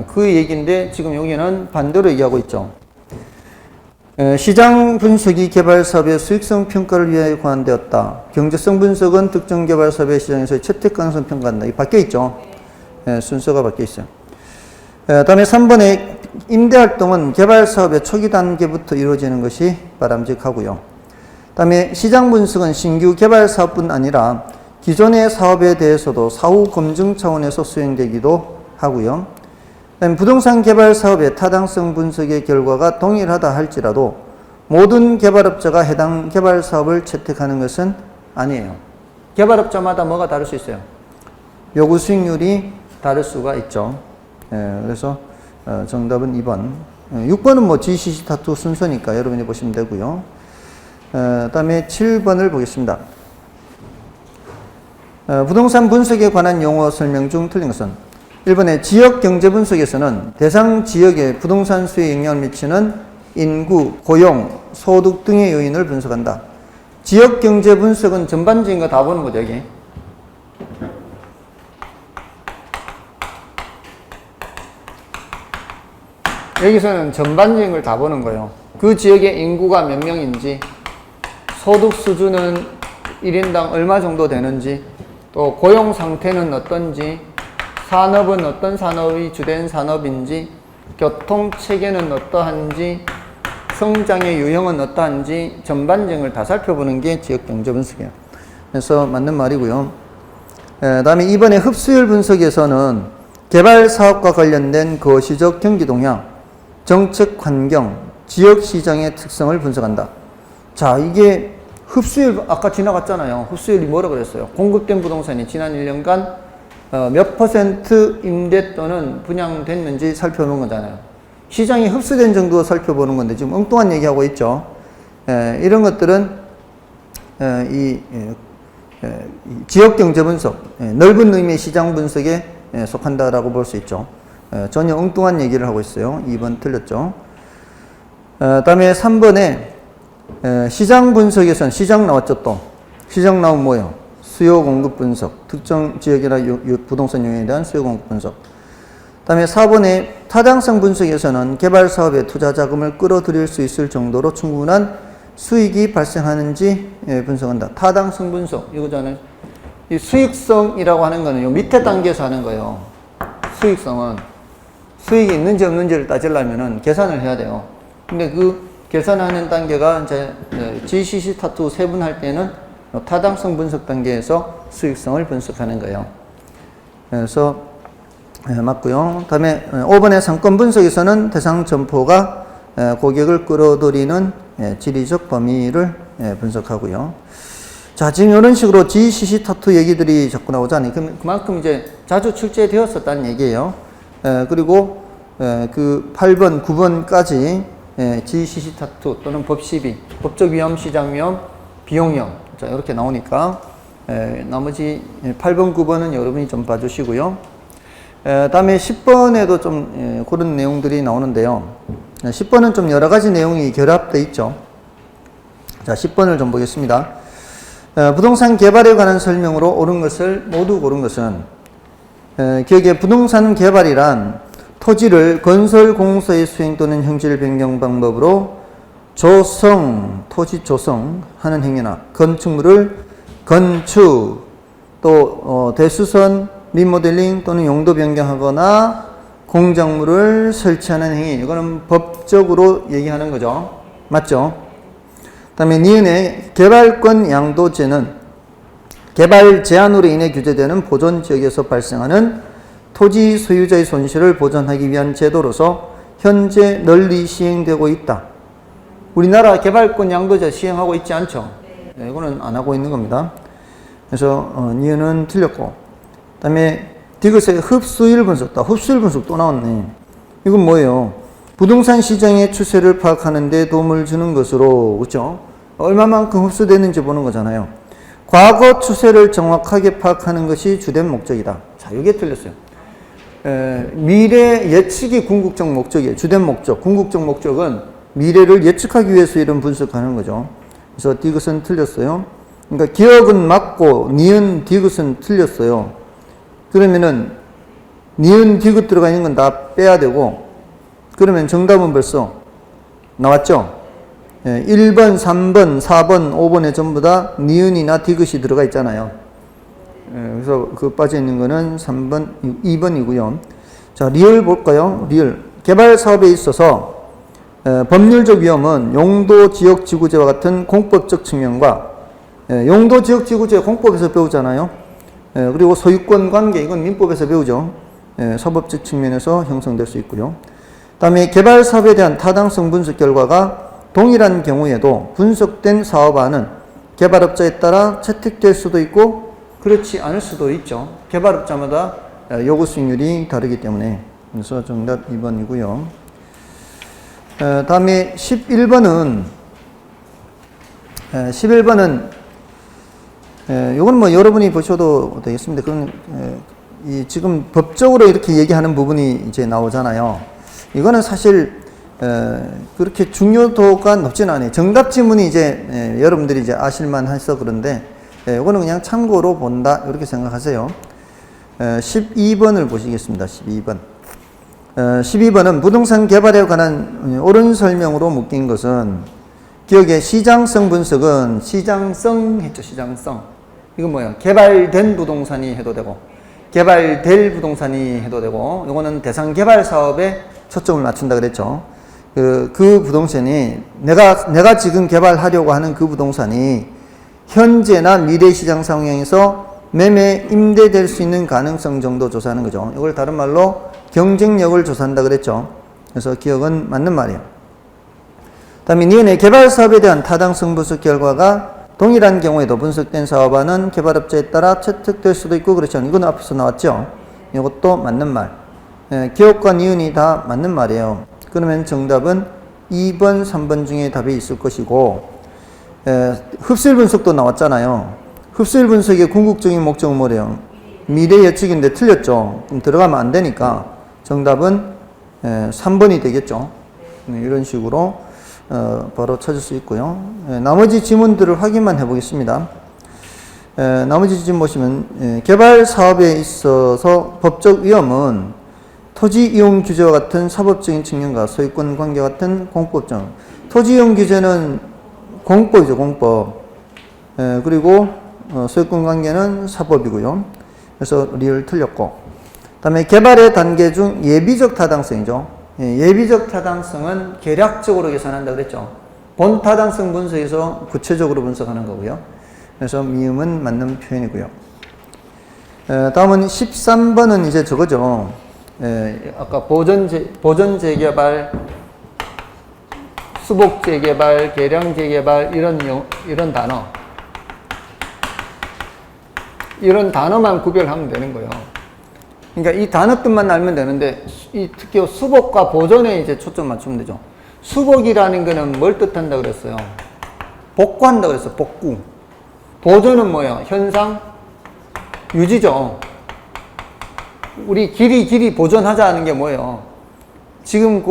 그 얘기인데 지금 여기는 반대로 얘기하고 있죠. 시장 분석이 개발 사업의 수익성 평가를 위해 고안되었다. 경제성 분석은 특정 개발 사업의 시장에서의 채택 가능성 평가한다. 이 바뀌어 있죠. 순서가 바뀌어 있어요. 다음에 3번에 임대 활동은 개발 사업의 초기 단계부터 이루어지는 것이 바람직하고요. 그다음에 시장 분석은 신규 개발 사업뿐 아니라 기존의 사업에 대해서도 사후 검증 차원에서 수행되기도 하고요. 그다음에 부동산 개발 사업의 타당성 분석의 결과가 동일하다 할지라도 모든 개발업자가 해당 개발 사업을 채택하는 것은 아니에요. 개발업자마다 뭐가 다를 수 있어요? 요구 수익률이 다를 수가 있죠. 그래서 정답은 2번. 6번은 뭐 GCC 타투 순서니까 여러분이 보시면 되고요. 다음에 7번을 보겠습니다. 부동산 분석에 관한 용어 설명 중 틀린 것은 1번에 지역 경제 분석에서는 대상 지역에 부동산 수에 영향을 미치는 인구, 고용, 소득 등의 요인을 분석한다. 지역 경제 분석은 전반적인 거 다 보는 거죠, 여기. 여기서는 전반적인 걸 다 보는 거예요. 그 지역의 인구가 몇 명인지, 소득 수준은 1인당 얼마 정도 되는지, 또 고용 상태는 어떤지, 산업은 어떤 산업이 주된 산업인지, 교통 체계는 어떠한지, 성장의 유형은 어떠한지 전반적인 걸 다 살펴보는 게 지역 경제 분석이에요. 그래서 맞는 말이고요. 다음에 이번에 흡수율 분석에서는 개발 사업과 관련된 거시적 경기 동향, 정책 환경, 지역 시장의 특성을 분석한다. 자, 이게 흡수율 아까 지나갔잖아요. 흡수율이 뭐라 그랬어요? 공급된 부동산이 지난 1년간 몇 퍼센트 임대 또는 분양됐는지 살펴보는 거잖아요. 시장이 흡수된 정도 살펴보는 건데 지금 엉뚱한 얘기하고 있죠. 이런 것들은 이 지역 경제 분석, 넓은 의미의 시장 분석에 속한다라고 볼 수 있죠. 전혀 엉뚱한 얘기를 하고 있어요. 2번 틀렸죠. 다음에 3번에 시장 분석에서는 시장 나왔죠 또. 시장 나오면 뭐예요? 수요 공급 분석, 특정 지역이나 부동산 영역에 대한 수요 공급 분석. 다음에 4번에 타당성 분석에서는 개발 사업에 투자 자금을 끌어들일 수 있을 정도로 충분한 수익이 발생하는지 분석한다. 타당성 분석 이거잖아요. 이 수익성이라고 하는 거는 요 밑에 단계에서 하는 거예요. 수익성은 수익이 있는지 없는지를 따지려면은 계산을 해야 돼요. 근데 그 계산하는 단계가 이제 GCC 타투 세분할 때는 타당성 분석 단계에서 수익성을 분석하는 거예요. 그래서 맞고요. 다음에 5번의 상권 분석에서는 대상 점포가 고객을 끌어들이는 지리적 범위를 분석하고요. 자, 지금 이런 식으로 GCC 타투 얘기들이 자꾸 나오잖아요. 그만큼 이제 자주 출제되었었다는 얘기예요. 그리고 그 8번, 9번까지 GCC 타투 또는 법 12, 법적 위험, 시장 위험, 비용 위험. 자, 이렇게 나오니까 나머지 8번, 9번은 여러분이 좀 봐주시고요. 다음에 10번에도 좀 그런 내용들이 나오는데요. 10번은 좀 여러 가지 내용이 결합되어 있죠. 자, 10번을 좀 보겠습니다. 부동산 개발에 관한 설명으로 옳은 것을 모두 고른 것은 기억에 부동산 개발이란 토지를 건설 공사의 수행 또는 형질 변경 방법으로 조성, 토지 조성하는 행위나 건축물을 건축, 또 대수선, 리모델링 또는 용도 변경하거나 공작물을 설치하는 행위. 이거는 법적으로 얘기하는 거죠. 맞죠? 그 다음에 니은의 개발권 양도제는 개발 제한으로 인해 규제되는 보존지역에서 발생하는 토지 소유자의 손실을 보전하기 위한 제도로서 현재 널리 시행되고 있다. 우리나라 개발권 양도제 시행하고 있지 않죠? 네, 이거는 안 하고 있는 겁니다. 그래서 니은은 틀렸고, 그 다음에 디귿의 흡수율 분석, 흡수율 분석 또 나왔네. 이건 뭐예요? 부동산 시장의 추세를 파악하는 데 도움을 주는 것으로, 그렇죠? 얼마만큼 흡수되는지 보는 거잖아요. 과거 추세를 정확하게 파악하는 것이 주된 목적이다. 자, 이게 틀렸어요. 미래 예측이 궁극적 목적이에요. 주된 목적. 궁극적 목적은 미래를 예측하기 위해서 이런 분석하는 거죠. 그래서 디귿은 틀렸어요. 그러니까 기억은 맞고 니은 디귿은 틀렸어요. 그러면은 니은 디귿 들어가 있는 건 다 빼야 되고, 그러면 정답은 벌써 나왔죠? 1번, 3번, 4번, 5번에 전부 다 니은이나 디귿이 들어가 있잖아요. 그래서 그 빠져 있는 거는 3번, 2번이고요. 자, 리을 볼까요? 리을. 개발 사업에 있어서 법률적 위험은 용도지역지구제와 같은 공법적 측면과 용도지역지구제 공법에서 배우잖아요. 그리고 소유권 관계, 이건 민법에서 배우죠. 사법적 측면에서 형성될 수 있고요. 다음에 개발 사업에 대한 타당성 분석 결과가 동일한 경우에도 분석된 사업안은 개발업자에 따라 채택될 수도 있고 그렇지 않을 수도 있죠. 개발업자마다 요구 수익률이 다르기 때문에. 그래서 정답 2번이고요. 다음에 11번은 이건 뭐 여러분이 보셔도 되겠습니다. 그럼 지금 법적으로 이렇게 얘기하는 부분이 이제 나오잖아요. 이거는 사실 그렇게 중요도가 높지는 않아요. 정답 지문이 이제 여러분들이 이제 아실만 해서 그런데 이거는 그냥 참고로 본다 이렇게 생각하세요. 12번을 보시겠습니다. 12번. 12번은 부동산 개발에 관한 옳은 설명으로 묶인 것은 기억에 시장성 분석은 시장성 했죠. 시장성. 이건 뭐예요? 개발된 부동산이 해도 되고 개발될 부동산이 해도 되고 이거는 대상 개발 사업에 초점을 맞춘다 그랬죠. 그 부동산이 내가 지금 개발하려고 하는 그 부동산이 현재나 미래 시장 상황에서 매매 임대될 수 있는 가능성 정도 조사하는 거죠. 이걸 다른 말로 경쟁력을 조사한다 그랬죠. 그래서 기억은 맞는 말이에요. 다음에 니은의 개발 사업에 대한 타당성 분석 결과가 동일한 경우에도 분석된 사업안은 개발업자에 따라 채택될 수도 있고 그렇지 않아요. 이건 앞에서 나왔죠. 이것도 맞는 말. 기억과 니은이 다 맞는 말이에요. 그러면 정답은 2번, 3번 중에 답이 있을 것이고 흡수율 분석도 나왔잖아요. 흡수율 분석의 궁극적인 목적은 뭐래요? 미래 예측인데 틀렸죠. 그럼 들어가면 안 되니까 정답은 3번이 되겠죠. 이런 식으로 바로 찾을 수 있고요. 나머지 지문들을 확인만 해보겠습니다. 나머지 지문 보시면 개발 사업에 있어서 법적 위험은 토지 이용 규제와 같은 사법적인 측면과 소유권 관계 같은 공법적. 토지 이용 규제는 공법이죠. 공법. 그리고 소유권 관계는 사법이고요. 그래서 리을 틀렸고. 다음에 개발의 단계 중 예비적 타당성이죠. 예비적 타당성은 계략적으로 계산한다 그랬죠. 본 타당성 분석에서 구체적으로 분석하는 거고요. 그래서 미음은 맞는 표현이고요. 다음은 13번은 이제 저거죠. 아까 보전 재개발, 수복 재개발, 계량 재개발 이런 단어. 이런 단어만 구별하면 되는 거예요. 그러니까 이 단어 뜻만 알면 되는데 특히 수복과 보전에 이제 초점 맞추면 되죠. 수복이라는 거는 뭘 뜻한다 그랬어요? 복구한다 그랬어요. 복구. 보전은 뭐예요? 현상 유지죠. 우리 길이 보존하자는 게 뭐예요? 지금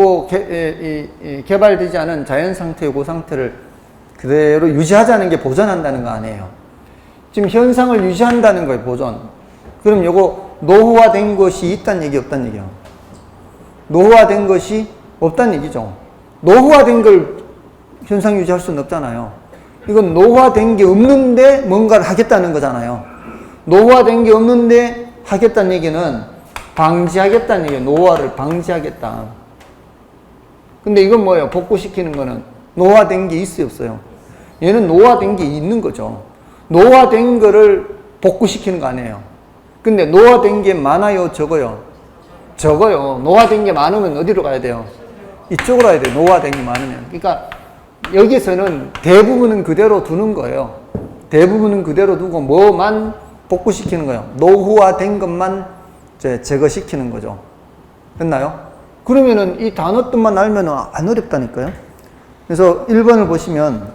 개발되지 않은 자연 상태의 그 상태를 그대로 유지하자는 게 보존한다는 거 아니에요. 지금 현상을 유지한다는 거예요. 보존. 그럼 요거 노후화된 것이 있다는 얘기 없다는 얘기예요. 노후화된 것이 없다는 얘기죠. 노후화된 걸 현상 유지할 수는 없잖아요. 이건 노후화된 게 없는데 뭔가를 하겠다는 거잖아요. 노후화된 게 없는데 하겠다는 얘기는 방지하겠다는 얘기예요. 노후화를 방지하겠다. 근데 이건 뭐예요? 복구시키는 거는 노후화된 게 있어요, 없어요? 얘는 노후화된 게 있는 거죠. 노후화된 거를 복구시키는 거 아니에요. 근데 노후화된 게 많아요, 적어요? 적어요. 노후화된 게 많으면 어디로 가야 돼요? 이쪽으로 가야 돼요. 노후화된 게 많으면. 그러니까 여기서는 대부분은 그대로 두는 거예요. 대부분은 그대로 두고 뭐만 복구시키는 거예요. 노후화된 것만 제거시키는 거죠. 됐나요? 그러면은 이 단어 뜻만 알면 안 어렵다니까요. 그래서 1번을 보시면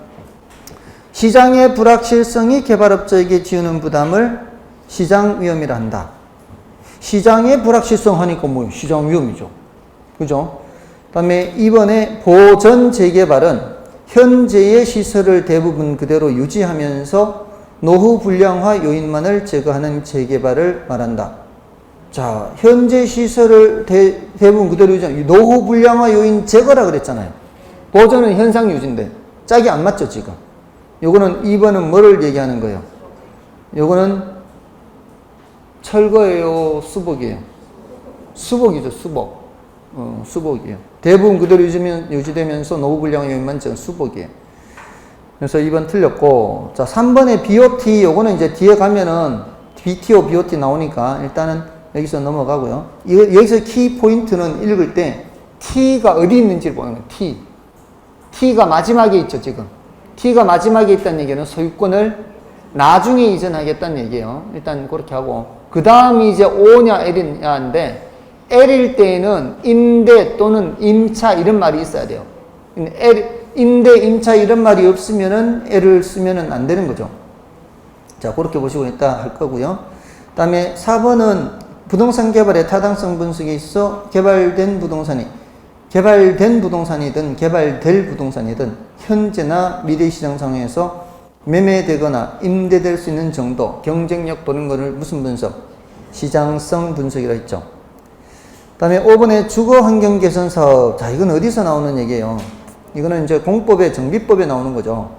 시장의 불확실성이 개발업자에게 지우는 부담을 시장 위험이라 한다. 시장의 불확실성 하니까 뭐 시장 위험이죠. 그죠? 그 다음에 2번에 보전 재개발은 현재의 시설을 대부분 그대로 유지하면서 노후 불량화 요인만을 제거하는 재개발을 말한다. 자, 현재 시설을 대부분 그대로 유지하는 노후 불량화 요인 제거라 그랬잖아요. 보전은 현상 유지인데 짝이 안 맞죠, 지금. 요거는 2번은 뭐를 얘기하는 거예요? 요거는 철거예요, 수복이에요? 수복이죠, 수복. 수복이에요. 대부분 그대로 유지되면서 노후 불량 요인만 수복이에요. 그래서 2번 틀렸고, 자, 3번에 BOT, 요거는 이제 뒤에 가면은 BTO, BOT 나오니까 일단은 여기서 넘어가고요. 여기서 키 포인트는 읽을 때 T가 어디 있는지를 보는 거예요. T가 마지막에 있죠, 지금. T가 마지막에 있다는 얘기는 소유권을 나중에 이전하겠다는 얘기예요. 일단 그렇게 하고. 그 다음이 이제 O냐, L이냐인데, L일 때에는 임대 또는 임차 이런 말이 있어야 돼요. 임대, 임차 이런 말이 없으면은 L을 쓰면은 안 되는 거죠. 자, 그렇게 보시고 있다 할 거고요. 그 다음에 4번은 부동산 개발의 타당성 분석에 있어 개발된 부동산이든 개발될 부동산이든 현재나 미래 시장 상황에서 매매되거나 임대될 수 있는 정도, 경쟁력 보는 거를 무슨 분석? 시장성 분석이라 했죠. 그 다음에 5번에 주거 환경 개선 사업. 자, 이건 어디서 나오는 얘기예요? 이거는 이제 공법에, 정비법에 나오는 거죠.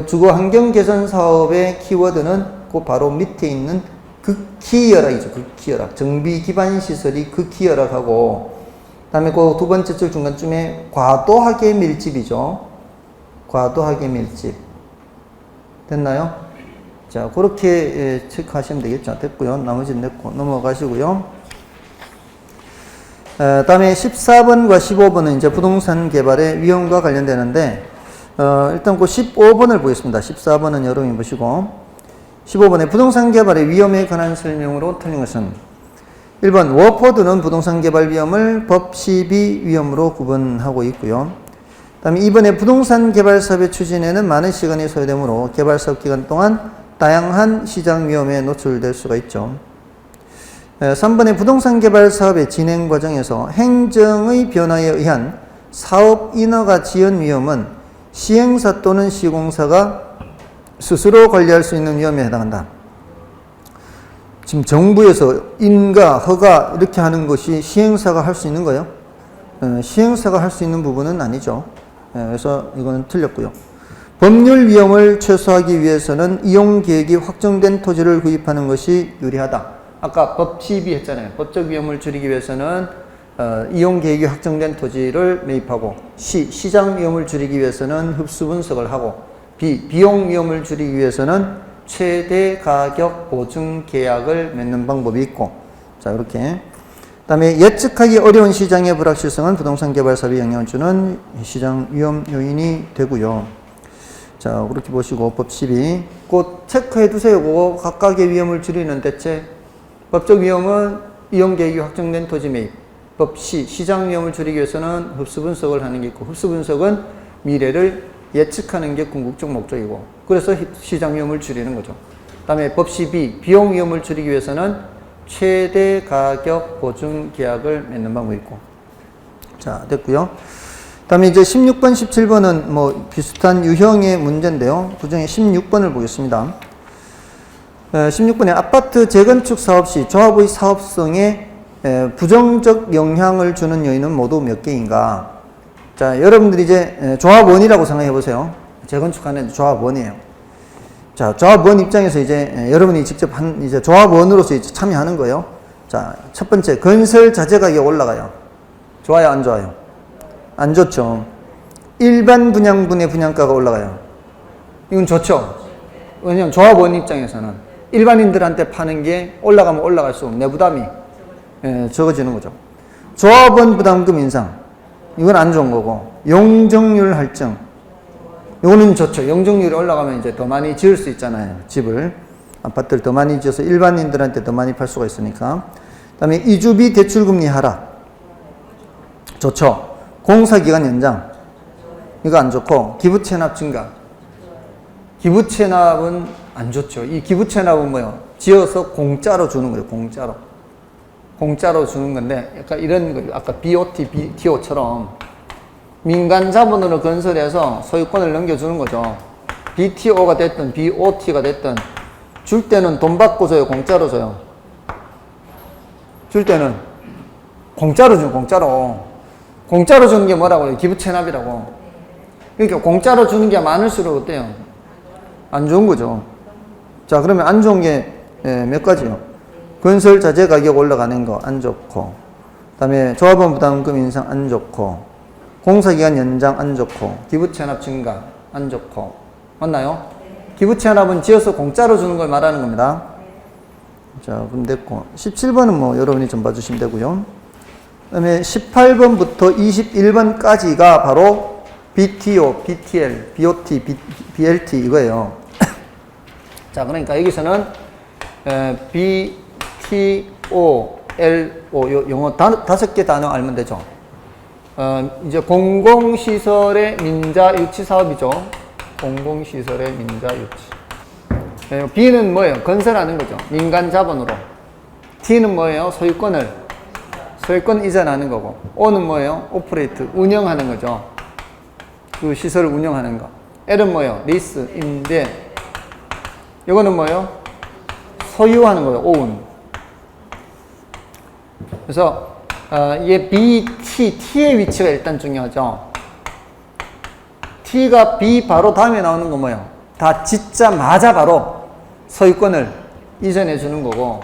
주거 환경 개선 사업의 키워드는 그 바로 밑에 있는 극히열악이죠. 극히열악. 정비 기반 시설이 극히열악하고, 그 다음에 그 두 번째 줄 중간쯤에 과도하게 밀집이죠. 과도하게 밀집. 됐나요? 자, 그렇게 체크하시면 되겠죠. 됐고요. 나머지는 됐고 넘어가시고요. 다음에 14번과 15번은 이제 부동산 개발의 위험과 관련되는데, 일단 그 15번을 보겠습니다. 14번은 여러분이 보시고, 15번에 부동산 개발의 위험에 관한 설명으로 틀린 것은 1번, 워포드는 부동산 개발 위험을 법 12 위험으로 구분하고 있고요. 다음에 2번에 부동산 개발 사업의 추진에는 많은 시간이 소요되므로 개발 사업 기간 동안 다양한 시장 위험에 노출될 수가 있죠. 3번에 부동산 개발 사업의 진행 과정에서 행정의 변화에 의한 사업 인허가 지연 위험은 시행사 또는 시공사가 스스로 관리할 수 있는 위험에 해당한다. 지금 정부에서 인가, 허가 이렇게 하는 것이 시행사가 할 수 있는 거예요? 시행사가 할 수 있는 부분은 아니죠. 그래서 이거는 틀렸고요. 법률 위험을 최소화하기 위해서는 이용 계획이 확정된 토지를 구입하는 것이 유리하다. 아까 법 12 했잖아요. 법적 위험을 줄이기 위해서는 이용 계획이 확정된 토지를 매입하고, 시장 위험을 줄이기 위해서는 흡수 분석을 하고, 비용 위험을 줄이기 위해서는 최대 가격 보증 계약을 맺는 방법이 있고, 자, 이렇게. 그 다음에 예측하기 어려운 시장의 불확실성은 부동산 개발 사업에 영향을 주는 시장 위험 요인이 되고요. 자, 그렇게 보시고, 법 12. 곧 체크해 두세요. 그거 각각의 위험을 줄이는 대책. 법적 위험은 이용 계획이 확정된 토지 매입. 법 시장 위험을 줄이기 위해서는 흡수 분석을 하는 게 있고, 흡수 분석은 미래를 예측하는 게 궁극적 목적이고, 그래서 시장 위험을 줄이는 거죠. 그 다음에 법 12, 비용 위험을 줄이기 위해서는 최대 가격 보증 계약을 맺는 방법이 있고. 자, 됐고요. 그 다음에 이제 16번, 17번은 뭐 비슷한 유형의 문제인데요. 그 중에 16번을 보겠습니다. 16번에 아파트 재건축 사업 시 조합의 사업성에 부정적 영향을 주는 요인은 모두 몇 개인가? 자, 여러분들이 이제 조합원이라고 생각해 보세요. 재건축하는 조합원이에요. 자, 조합원 입장에서 이제 여러분이 직접 이제 조합원으로서 이제 참여하는 거예요. 자, 첫 번째, 건설 자재 가격 올라가요. 좋아요, 안 좋아요? 안 좋죠. 일반 분양분의 분양가가 올라가요. 이건 좋죠. 왜냐면 조합원 입장에서는 일반인들한테 파는 게 올라가면 올라갈수록 내 부담이 적어지는 거죠. 조합원 부담금 인상. 이건 안 좋은 거고, 용적률 할증. 이거는 좋죠. 용적률이 올라가면 이제 더 많이 지을 수 있잖아요. 집을. 아파트를 더 많이 지어서 일반인들한테 더 많이 팔 수가 있으니까. 그 다음에 이주비 대출금리 하락. 좋죠. 공사기간 연장. 이거 안 좋고, 기부채납 증가. 기부채납은 안 좋죠. 이 기부채납은 뭐예요? 지어서 공짜로 주는 거예요. 공짜로 주는 건데, 약간 이런 거, 아까 BOT, BTO처럼 민간 자본으로 건설해서 소유권을 넘겨주는 거죠. BTO가 됐든 BOT가 됐든 줄 때는 돈 받고 줘요, 공짜로 줘요? 줄 때는 공짜로 줘요, 공짜로. 공짜로 주는 게 뭐라고 해요? 기부채납이라고. 그러니까 공짜로 주는 게 많을수록 어때요? 안 좋은 거죠. 자, 그러면 안 좋은 게 몇 가지요? 건설 자재 가격 올라가는 거 안 좋고, 그다음에 조합원 부담금 인상 안 좋고, 공사기간 연장 안 좋고, 기부채납 증가 안 좋고, 맞나요? 기부채납은 지어서 공짜로 주는 걸 말하는 겁니다. 자, 그럼 됐고, 17번은 뭐 여러분이 좀 봐주시면 되고요. 그다음에 18번부터 21번까지가 바로 BTO, BTL, BOT, BLT 이거예요. 자, 그러니까 여기서는 BTO, LO, 영어 다섯 개 단어 알면 되죠. 이제 공공시설의 민자 유치 사업이죠. 공공시설의 민자 유치. B는 뭐예요? 건설하는 거죠. 민간 자본으로. T는 뭐예요? 소유권 이전하는 거고. O는 뭐예요? 오퍼레이트, 운영하는 거죠. 그 시설을 운영하는 거. L은 뭐예요? 리스, 임대. 이거는 뭐예요? 소유하는 거예요. 오운. 그래서 이게 B, T의 위치가 일단 중요하죠. T가 B 바로 다음에 나오는 건 뭐예요? 다 짓자마자 바로 소유권을 이전해 주는 거고,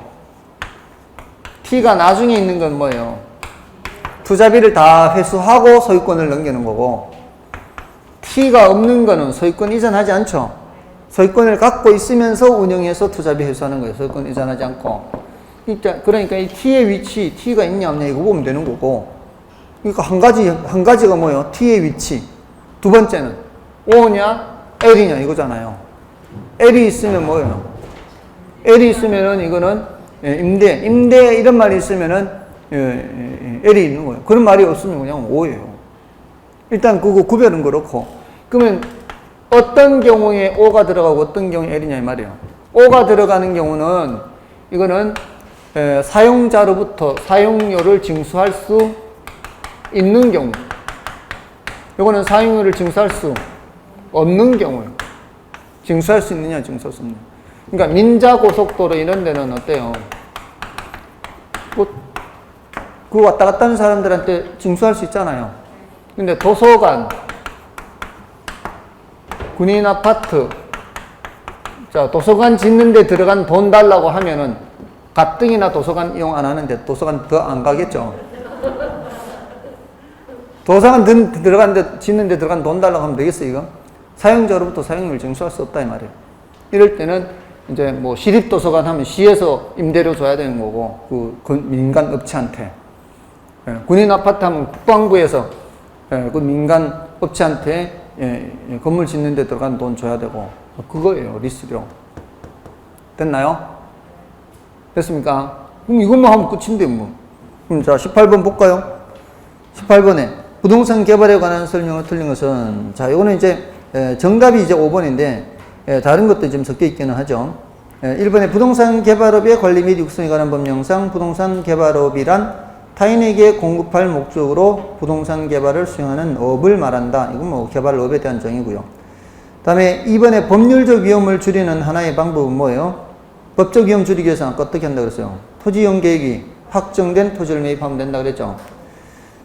T가 나중에 있는 건 뭐예요? 투자비를 다 회수하고 소유권을 넘기는 거고, T가 없는 거는 소유권 이전하지 않죠. 소유권을 갖고 있으면서 운영해서 투자비 회수하는 거예요. 소유권 이전하지 않고. 그러니까 이 T의 위치, T가 있냐 없냐 이거 보면 되는 거고, 그러니까 한 가지가 뭐예요? T의 위치. 두 번째는 O냐 L이냐 이거잖아요. L이 있으면 뭐예요? L이 있으면은 이거는 임대 이런 말이 있으면은 L이 있는 거예요. 그런 말이 없으면 그냥 O예요. 일단 그거 구별은 그렇고, 그러면 어떤 경우에 O가 들어가고 어떤 경우에 L이냐 이 말이에요. O가 들어가는 경우는 이거는 사용자로부터 사용료를 징수할 수 있는 경우, 이거는 사용료를 징수할 수 없는 경우예요. 징수할 수 있느냐 징수할 수 없느냐. 그러니까 민자고속도로 이런 데는 어때요? 그 왔다 갔다 하는 사람들한테 징수할 수 있잖아요. 근데 도서관, 군인 아파트, 자, 도서관 짓는 데 들어간 돈 달라고 하면은 가뜩이나 도서관 이용 안 하는데 도서관 더 안 가겠죠. 도서관 짓는 데 들어간 돈 달라고 하면 되겠어요, 이거? 사용자로부터 사용료를 징수할 수 없다 이 말이에요. 이럴 때는 이제 뭐 시립도서관 하면 시에서 임대료 줘야 되는 거고, 그 민간 업체한테. 군인 아파트 하면 국방부에서 그 민간 업체한테 건물 짓는 데 들어간 돈 줘야 되고, 그거예요, 리스료. 됐나요? 됐습니까? 그럼 이것만 하면 끝인데 뭐. 그럼 자, 18번 볼까요? 18번에 부동산 개발에 관한 설명을 틀린 것은, 자, 이거는 이제 정답이 이제 5번인데 다른 것도 좀 섞여 있기는 하죠. 1번에 부동산 개발업의 관리 및 육성에 관한 법령상 부동산 개발업이란 타인에게 공급할 목적으로 부동산 개발을 수행하는 업을 말한다. 이건 뭐 개발업에 대한 정의고요. 다음에 2번에 법률적 위험을 줄이는 하나의 방법은 뭐예요? 법적 위험 줄이기 위해서 아까 어떻게 한다 그랬어요? 토지 이용 계획이 확정된 토지를 매입하면 된다 그랬죠.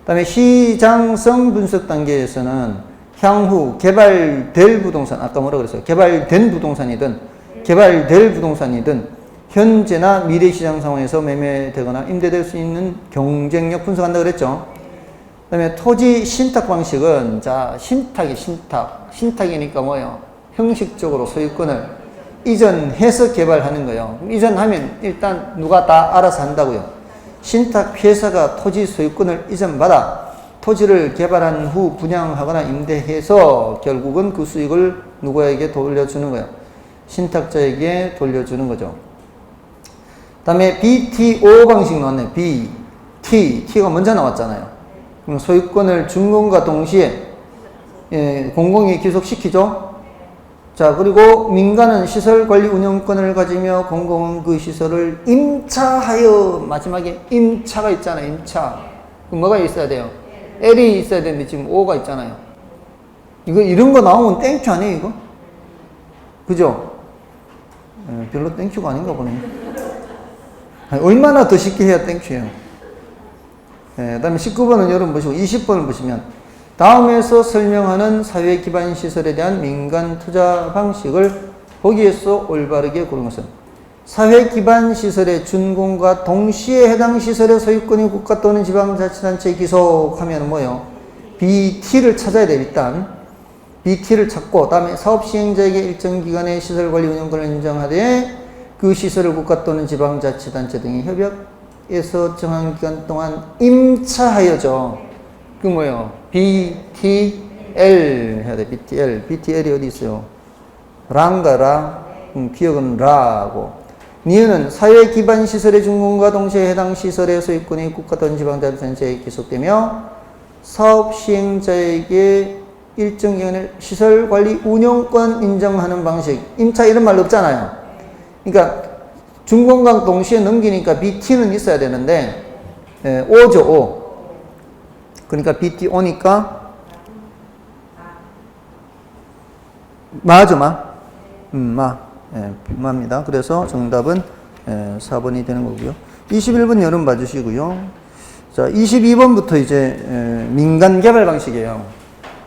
다음에 시장성 분석 단계에서는 향후 개발될 부동산, 아까 뭐라 그랬어요? 개발된 부동산이든 개발될 부동산이든 현재나 미래 시장 상황에서 매매되거나 임대될 수 있는 경쟁력 분석한다 그랬죠. 그 다음에 토지 신탁 방식은, 자, 신탁이니까 뭐예요? 형식적으로 소유권을 이전해서 개발하는 거예요. 이전하면 일단 누가 다 알아서 한다고요. 신탁 회사가 토지 소유권을 이전받아 토지를 개발한 후 분양하거나 임대해서 결국은 그 수익을 누구에게 돌려주는 거예요? 신탁자에게 돌려주는 거죠. 다음에 BTO 방식 나왔네. T가 먼저 나왔잖아요. 그럼 소유권을 준공과 동시에 공공이 귀속시키죠. 자, 그리고 민간은 시설 관리 운영권을 가지며 공공은 그 시설을 임차하여, 마지막에 임차가 있잖아요. 임차. 그럼 뭐가 있어야 돼요? L이 있어야 되는데 지금 O가 있잖아요. 이런 거 나오면 땡큐 아니에요, 이거? 그죠? 별로 땡큐가 아닌가 보네. 얼마나 더 쉽게 해야 땡큐예요. 그 다음에 19번은 여러분 보시고 20번을 보시면 다음에서 설명하는 사회 기반 시설에 대한 민간 투자 방식을 거기에서 올바르게 고른 것은, 사회 기반 시설의 준공과 동시에 해당 시설의 소유권이 국가 또는 지방자치단체에 기속하면 뭐요? BT를 찾아야 돼, 일단. BT를 찾고, 다음에 사업 시행자에게 일정 기간의 시설 관리 운영권을 인정하되 그 시설을 국가 또는 지방자치단체 등이 협약에서 정한 기간 동안 임차하여져. 그 뭐요? BTL 해야 돼, BTL. BTL이 어디 있어요? 라인가 라? 기억은 라고. 니은은 사회 기반 시설의 준공과 동시에 해당 시설의 소유권이 국가 또는 지방자치단체에 기속되며 사업 시행자에게 일정 기간의 시설 관리 운영권 인정하는 방식. 임차 이런 말 없잖아요. 그러니까 준공과 동시에 넘기니까 BT는 있어야 되는데 O죠, O. 그러니까 BT O니까 마죠, 마. 마입니다. 그래서 정답은 4번이 되는 거고요. 21번 여러분 봐주시고요. 자, 22번부터 이제 민간 개발 방식이에요.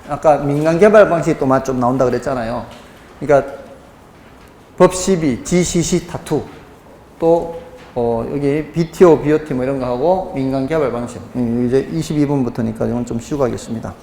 아까 민간 개발 방식이 또 좀 나온다 그랬잖아요. 그러니까 법 시비, GCC 타투, 또 여기 BTO, BOT 뭐 이런 거 하고 민간 개발 방식. 이제 22번부터니까 이건 좀 쉬고 가겠습니다.